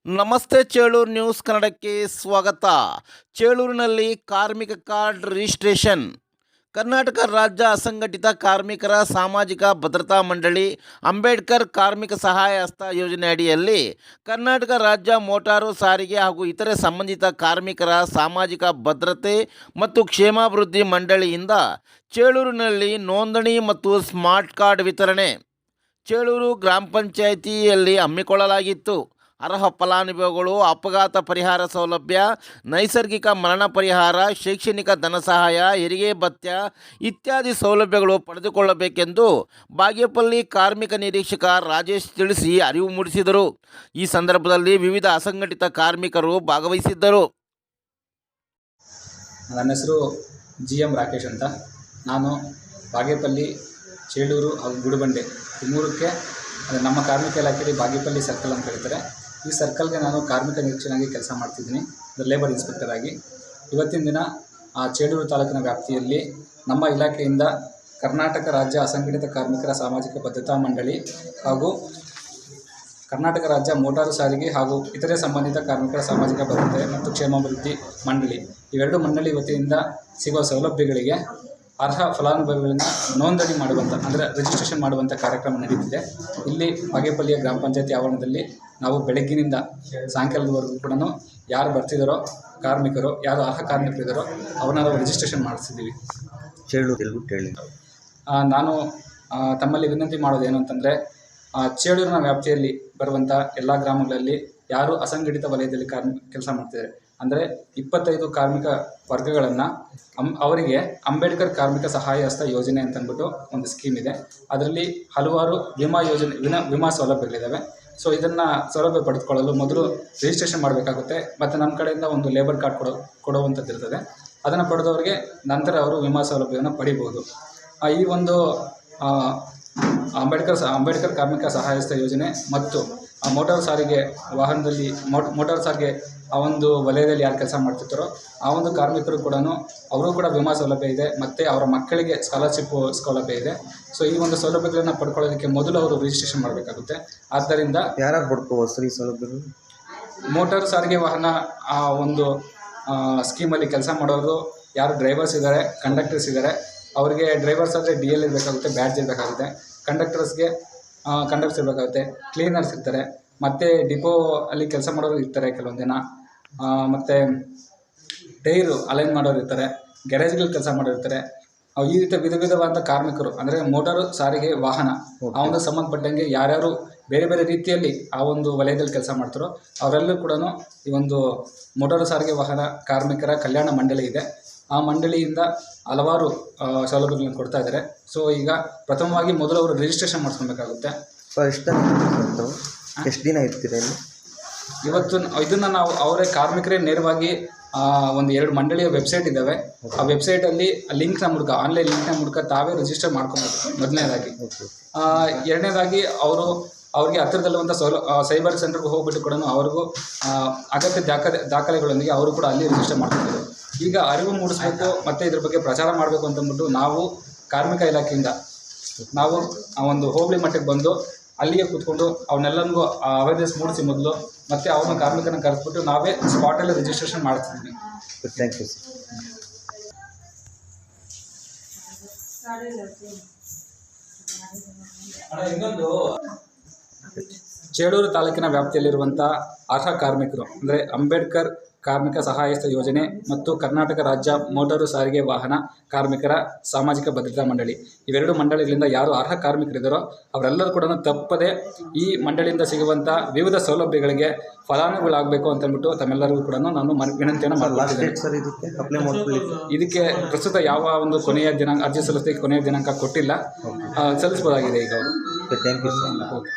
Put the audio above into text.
ನಮಸ್ತೆ ಚೇಳೂರು ನ್ಯೂಸ್ ಕನ್ನಡಕ್ಕೆ ಸ್ವಾಗತ. ಚೇಳೂರಿನಲ್ಲಿ ಕಾರ್ಮಿಕ ಕಾರ್ಡ್ ರಿಜಿಸ್ಟ್ರೇಷನ್. ಕರ್ನಾಟಕ ರಾಜ್ಯ ಅಸಂಘಟಿತ ಕಾರ್ಮಿಕರ ಸಾಮಾಜಿಕ ಭದ್ರತಾ ಮಂಡಳಿ ಅಂಬೇಡ್ಕರ್ ಕಾರ್ಮಿಕ ಸಹಾಯ ಹಸ್ತ ಯೋಜನೆ ಅಡಿಯಲ್ಲಿ ಕರ್ನಾಟಕ ರಾಜ್ಯ ಮೋಟಾರು ಸಾರಿಗೆ ಹಾಗೂ ಇತರೆ ಸಂಬಂಧಿತ ಕಾರ್ಮಿಕರ ಸಾಮಾಜಿಕ ಭದ್ರತೆ ಮತ್ತು ಕ್ಷೇಮಾಭಿವೃದ್ಧಿ ಮಂಡಳಿಯಿಂದ ಚೇಳೂರಿನಲ್ಲಿ ನೋಂದಣಿ ಮತ್ತು ಸ್ಮಾರ್ಟ್ ಕಾರ್ಡ್ ವಿತರಣೆ ಚೇಳೂರು ಗ್ರಾಮ ಪಂಚಾಯಿತಿಯಲ್ಲಿ ಹಮ್ಮಿಕೊಳ್ಳಲಾಗಿತ್ತು. ಅರ್ಹ ಫಲಾನುಭವಿಗಳು ಅಪಘಾತ ಪರಿಹಾರ ಸೌಲಭ್ಯ, ನೈಸರ್ಗಿಕ ಮರಣ ಪರಿಹಾರ, ಶೈಕ್ಷಣಿಕ ಧನ ಸಹಾಯ, ಹೆರಿಗೆ ಭತ್ಯೆ ಇತ್ಯಾದಿ ಸೌಲಭ್ಯಗಳು ಪಡೆದುಕೊಳ್ಳಬೇಕೆಂದು ಬಾಗೇಪಲ್ಲಿ ಕಾರ್ಮಿಕ ನಿರೀಕ್ಷಕ ರಾಜೇಶ್ ತಿಳಿಸಿ ಅರಿವು ಮೂಡಿಸಿದರು. ಈ ಸಂದರ್ಭದಲ್ಲಿ ವಿವಿಧ ಅಸಂಘಟಿತ ಕಾರ್ಮಿಕರು ಭಾಗವಹಿಸಿದ್ದರು. ನನ್ನ ಹೆಸರು GM ರಾಕೇಶ್ ಅಂತ. ನಾನು ಬಾಗೇಪಲ್ಲಿ, ಚೇಳೂರು ಹಾಗೂ ಗುಡಿಬಂಡೆ ಈ ಮೂರಕ್ಕೆ ನಮ್ಮ ಕಾರ್ಮಿಕ ಇಲಾಖೆಯಲ್ಲಿ ಬಾಗೇಪಲ್ಲಿ ಸರ್ಕಲ್ ಅಂತ ಹೇಳ್ತಾರೆ. ಈ ಸರ್ಕಲ್ಗೆ ನಾನು ಕಾರ್ಮಿಕ ನಿರೀಕ್ಷಕನಾಗಿ ಕೆಲಸ ಮಾಡ್ತಿದ್ದೀನಿ, ಲೇಬರ್ ಇನ್ಸ್ಪೆಕ್ಟರ್ ಆಗಿ. ಇವತ್ತಿನ ದಿನ ಚೇಳೂರು ತಾಲೂಕಿನ ವ್ಯಾಪ್ತಿಯಲ್ಲಿ ನಮ್ಮ ಇಲಾಖೆಯಿಂದ ಕರ್ನಾಟಕ ರಾಜ್ಯ ಅಸಂಘಟಿತ ಕಾರ್ಮಿಕರ ಸಾಮಾಜಿಕ ಭದ್ರತಾ ಮಂಡಳಿ ಹಾಗೂ ಕರ್ನಾಟಕ ರಾಜ್ಯ ಮೋಟಾರು ಸಾರಿಗೆ ಹಾಗೂ ಇತರೆ ಸಂಬಂಧಿತ ಕಾರ್ಮಿಕರ ಸಾಮಾಜಿಕ ಭದ್ರತೆ ಮತ್ತು ಕ್ಷೇಮಾಭಿವೃದ್ಧಿ ಮಂಡಳಿ ಇವೆರಡು ಮಂಡಳಿ ವತಿಯಿಂದ ಸಿಗುವ ಸೌಲಭ್ಯಗಳಿಗೆ ಅರ್ಹ ಫಲಾನುಭವಿಗಳನ್ನು ನೋಂದಣಿ ಮಾಡುವಂಥ ಅಂದರೆ ರಿಜಿಸ್ಟ್ರೇಷನ್ ಮಾಡುವಂಥ ಕಾರ್ಯಕ್ರಮ ನಡೀತಿದೆ. ಇಲ್ಲಿ ಬಾಗೇಪಲ್ಲಿಯ ಗ್ರಾಮ ಪಂಚಾಯತಿ ಆವರಣದಲ್ಲಿ ನಾವು ಬೆಳಗ್ಗಿನಿಂದ ಸಾಯಂಕಾಲದವರೆಗೂ ಕೂಡ ಯಾರು ಬರ್ತಿದ್ದಾರೋ ಕಾರ್ಮಿಕರು, ಯಾರು ಅರ್ಹ ಕಾರ್ಮಿಕರಿದ್ದಾರೋ ಅವ್ರನ್ನ ನಾವು ರಿಜಿಸ್ಟ್ರೇಷನ್ ಮಾಡಿಸಿದ್ದೀವಿ. ನಾನು ತಮ್ಮಲ್ಲಿ ವಿನಂತಿ ಮಾಡೋದೇನು ಅಂತಂದರೆ, ಚೇಳೂರಿನ ವ್ಯಾಪ್ತಿಯಲ್ಲಿ ಬರುವಂಥ ಎಲ್ಲ ಗ್ರಾಮಗಳಲ್ಲಿ ಯಾರು ಅಸಂಘಟಿತ ವಲಯದಲ್ಲಿ ಕೆಲಸ ಮಾಡ್ತಿದ್ದಾರೆ ಅಂದರೆ 25 ಕಾರ್ಮಿಕ ವರ್ಗಗಳನ್ನು ಅವರಿಗೆ ಅಂಬೇಡ್ಕರ್ ಕಾರ್ಮಿಕ ಸಹಾಯ ಹಸ್ತ ಯೋಜನೆ ಅಂತಂದ್ಬಿಟ್ಟು ಒಂದು ಸ್ಕೀಮ್ ಇದೆ. ಅದರಲ್ಲಿ ಹಲವಾರು ವಿಮಾ ಸೌಲಭ್ಯಗಳಿದ್ದಾವೆ. ಸೊ ಇದನ್ನು ಸೌಲಭ್ಯ ಪಡೆದುಕೊಳ್ಳಲು ಮೊದಲು ರಿಜಿಸ್ಟ್ರೇಷನ್ ಮಾಡಬೇಕಾಗುತ್ತೆ ಮತ್ತು ನಮ್ಮ ಕಡೆಯಿಂದ ಒಂದು ಲೇಬರ್ ಕಾರ್ಡ್ ಕೊಡುವಂಥದ್ದು ಇರ್ತದೆ. ಅದನ್ನು ಪಡೆದವರಿಗೆ ನಂತರ ಅವರು ವಿಮಾ ಸೌಲಭ್ಯವನ್ನು ಪಡಿಬೋದು. ಈ ಒಂದು ಅಂಬೇಡ್ಕರ್ ಕಾರ್ಮಿಕ ಸಹಾಯ ಹಸ್ತ ಯೋಜನೆ ಮತ್ತು ಮೋಟಾರ್ ಸಾರಿಗೆ ವಾಹನದಲ್ಲಿ ಮೋಟಾರ್ ಸಾರಿಗೆ ಆ ಒಂದು ವಲಯದಲ್ಲಿ ಯಾರು ಕೆಲಸ ಮಾಡ್ತಿರ್ತಾರೋ ಆ ಒಂದು ಕಾರ್ಮಿಕರು ಕೂಡ ಅವರು ಕೂಡ ವಿಮಾ ಸೌಲಭ್ಯ ಇದೆ ಮತ್ತು ಅವರ ಮಕ್ಕಳಿಗೆ ಸ್ಕಾಲರ್ಶಿಪ್ ಸೌಲಭ್ಯ ಇದೆ. ಸೊ ಈ ಒಂದು ಸೌಲಭ್ಯಗಳನ್ನು ಪಡ್ಕೊಳ್ಳೋದಕ್ಕೆ ಮೊದಲು ಅವರು ರಿಜಿಸ್ಟ್ರೇಷನ್ ಮಾಡಬೇಕಾಗುತ್ತೆ. ಆದ್ದರಿಂದ ಯಾರು ಪಡ್ಕೋಬೋದು ಈ ಸೌಲಭ್ಯಗಳು? ಮೋಟಾರ್ ಸಾರಿಗೆ ವಾಹನ ಆ ಒಂದು ಸ್ಕೀಮಲ್ಲಿ ಕೆಲಸ ಮಾಡೋರು ಯಾರು ಡ್ರೈವರ್ಸ್ ಇದ್ದಾರೆ, ಕಂಡಕ್ಟರ್ಸ್ ಇದ್ದಾರೆ, ಅವರಿಗೆ ಡ್ರೈವರ್ಸ್ ಆದರೆ DL ಇರಬೇಕಾಗುತ್ತೆ, ಬ್ಯಾಡ್ಜ್ ಇರಬೇಕಾಗುತ್ತೆ. ಕಂಡಕ್ಟರ್ಸ್ಗೆ ಕಂಡಕ್ಟರ್ಸ್ ಇರಬೇಕಾಗುತ್ತೆ, ಕ್ಲೀನರ್ಸ್ ಇರ್ತಾರೆ, ಮತ್ತು ಡಿಪೋ ಅಲ್ಲಿ ಕೆಲಸ ಮಾಡೋರು ಇರ್ತಾರೆ ಕೆಲವೊಂದು ಜನ, ಮತ್ತು ಟೈರು ಅಲೈನ್ ಮಾಡೋರು ಇರ್ತಾರೆ, ಗ್ಯಾರೇಜ್ಗಳಲ್ಲಿ ಕೆಲಸ ಮಾಡೋರು ಇರ್ತಾರೆ. ಈ ರೀತಿ ವಿಧವಾದ ಕಾರ್ಮಿಕರು ಅಂದರೆ ಮೋಟಾರು ಸಾರಿಗೆ ವಾಹನ ಆ ಒಂದು ಸಂಬಂಧಪಟ್ಟಂಗೆ ಯಾರ್ಯಾರು ಬೇರೆ ಬೇರೆ ರೀತಿಯಲ್ಲಿ ಆ ಒಂದು ವಲಯದಲ್ಲಿ ಕೆಲಸ ಮಾಡ್ತಾರೋ ಅವರೆಲ್ಲರೂ ಕೂಡ ಈ ಒಂದು ಮೋಟಾರು ಸಾರಿಗೆ ವಾಹನ ಕಾರ್ಮಿಕರ ಕಲ್ಯಾಣ ಮಂಡಳಿ ಇದೆ. ಆ ಮಂಡಳಿಯಿಂದ ಹಲವಾರು ಸೌಲಭ್ಯಗಳನ್ನು ಕೊಡ್ತಾ ಇದ್ದಾರೆ. ಸೊ ಈಗ ಪ್ರಥಮವಾಗಿ ಮೊದಲು ಅವರು ರಿಜಿಸ್ಟ್ರೇಷನ್ ಮಾಡಿಸ್ಕೊಬೇಕಾಗುತ್ತೆ. ಎಷ್ಟು ದಿನ ಇರ್ತೀರ ಇಲ್ಲಿ? ಇವತ್ತು ಇದನ್ನು ನಾವು ಅವರೇ ಕಾರ್ಮಿಕರೇ ನೇರವಾಗಿ ಒಂದು 2 ಮಂಡಳಿಯ ವೆಬ್ಸೈಟ್ ಇದ್ದಾವೆ. ಆ ವೆಬ್ಸೈಟಲ್ಲಿ ಲಿಂಕ್ನ ಮೂಲಕ, ಆನ್ಲೈನ್ ಲಿಂಕ್ನ ಮೂಲಕ ತಾವೇ ರಿಜಿಸ್ಟರ್ ಮಾಡ್ಕೊಬೋದು ಮೊದಲನೇದಾಗಿ. ಎರಡನೇದಾಗಿ ಅವ್ರಿಗೆ ಹತ್ತಿರದಲ್ಲಿರುವಂಥ ಸೈಬರ್ ಸೆಂಟರ್ಗೆ ಹೋಗ್ಬಿಟ್ಟು ಕೂಡ ಅವ್ರಿಗೂ ಅಗತ್ಯ ದಾಖಲೆಗಳೊಂದಿಗೆ ಅವರು ಕೂಡ ಅಲ್ಲಿ ರಿಜಿಸ್ಟರ್ ಮಾಡ್ಕೊಬೋದು. ಈಗ ಅರಿವು ಮೂಡಿಸಬೇಕು ಮತ್ತು ಇದ್ರ ಬಗ್ಗೆ ಪ್ರಚಾರ ಮಾಡಬೇಕು ಅಂತಂದ್ಬಿಟ್ಟು ನಾವು ಕಾರ್ಮಿಕ ಇಲಾಖೆಯಿಂದ ನಾವು ಒಂದು ಹೋಬಳಿ ಮಟ್ಟಕ್ಕೆ ಬಂದು ಅಲ್ಲಿಗೆ ಕೂತ್ಕೊಂಡು ಅವನ್ನೆಲ್ಲರಿಗೂ ಅವೇರ್ನೆಸ್ ಮೂಡಿಸಿ ಮೊದಲು ಮತ್ತು ಅವನ ಕಾರ್ಮಿಕನ ಕರೆಸ್ಬಿಟ್ಟು ನಾವೇ ಸ್ಪಾಟಲ್ಲಿ ರಿಜಿಸ್ಟ್ರೇಷನ್ ಮಾಡ್ತಿದ್ವಿ. ಥ್ಯಾಂಕ್ ಯು ಚೇಳೂರು ತಾಲೂಕಿನ ವ್ಯಾಪ್ತಿಯಲ್ಲಿರುವಂಥ ಅರ್ಹ ಕಾರ್ಮಿಕರು ಅಂದರೆ ಅಂಬೇಡ್ಕರ್ ಕಾರ್ಮಿಕ ಸಹಾಯ ಹಸ್ತ ಯೋಜನೆ ಮತ್ತು ಕರ್ನಾಟಕ ರಾಜ್ಯ ಮೋಟಾರು ಸಾರಿಗೆ ವಾಹನ ಕಾರ್ಮಿಕರ ಸಾಮಾಜಿಕ ಭದ್ರತಾ ಮಂಡಳಿ ಇವೆರಡು ಮಂಡಳಿಗಳಿಂದ ಯಾರು ಅರ್ಹ ಕಾರ್ಮಿಕರಿದ್ದಾರೋ ಅವರೆಲ್ಲರೂ ಕೂಡ ತಪ್ಪದೆ ಈ ಮಂಡಳಿಯಿಂದ ಸಿಗುವಂಥ ವಿವಿಧ ಸೌಲಭ್ಯಗಳಿಗೆ ಫಲಾನುಭವಿಗಳಾಗಬೇಕು ಅಂತಂದ್ಬಿಟ್ಟು ತಮ್ಮೆಲ್ಲರಿಗೂ ಕೂಡ ನಾನು ವಿನಂತಿಯನ್ನು ಮಾಡಲಾಗ್ತಿದ್ದೇನೆ. ಇದಕ್ಕೆ ಪ್ರಸ್ತುತ ಯಾವ ಒಂದು ಕೊನೆಯ ದಿನಾಂಕ ಅರ್ಜಿ ಸಲ್ಲಿಸಲಿಕ್ಕೆ ಕೊನೆಯ ದಿನಾಂಕ ಕೊಟ್ಟಿಲ್ಲ, ಸಲ್ಲಿಸಬಹುದಾಗಿದೆ ಈಗ ಅವರು. Thank you sir. ಓಕೆ.